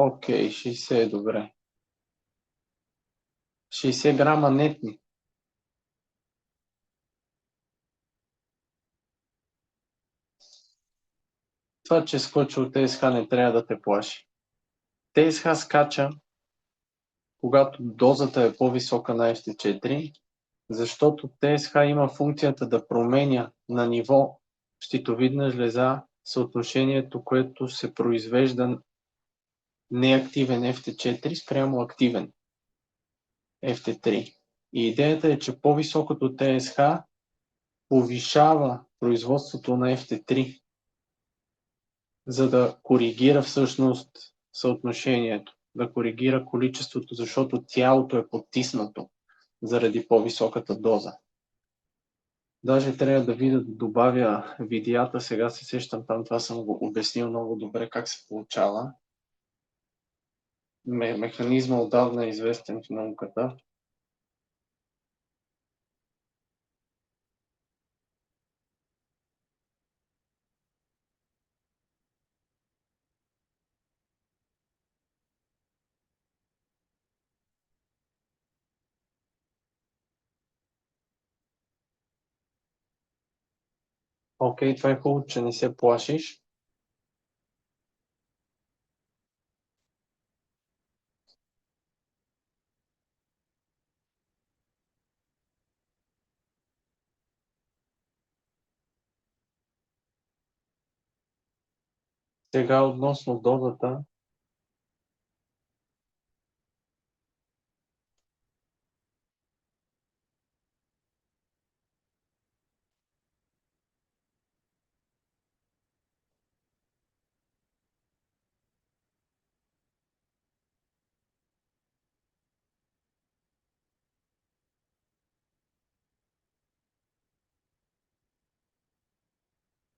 Окей, 60 е добре. 60 грама нетни. Това, че скочи от ТСХ не трябва да те плаши. ТСХ скача, когато дозата е по-висока на FT4, защото ТСХ има функцията да променя на ниво щитовидна жлеза съотношението, което се произвежда неактивен FT4 спрямо активен FT3. И идеята е, че по-високото ТСХ повишава производството на FT3, за да коригира всъщност съотношението, да коригира количеството, защото тялото е потиснато заради по-високата доза. Даже трябва да видя да добавя видеята, сега се сещам там, това съм го обяснил много добре как се получава. Механизма отдавна е известен в науката. Окей, това е хубаво, че не се плашиш. Сега относно дозата,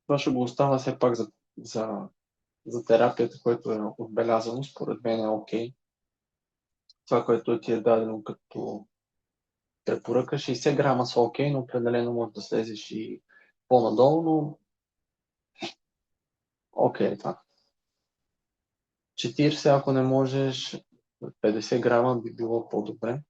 това ще го остава все пак за терапията, което е отбелязано, според мен е окей. Това, което ти е дадено като препоръка, 60 грама са окей, но определено може да слезеш и по-надолу, но окей това. 40, ако не можеш, 50 грама би било по-добре.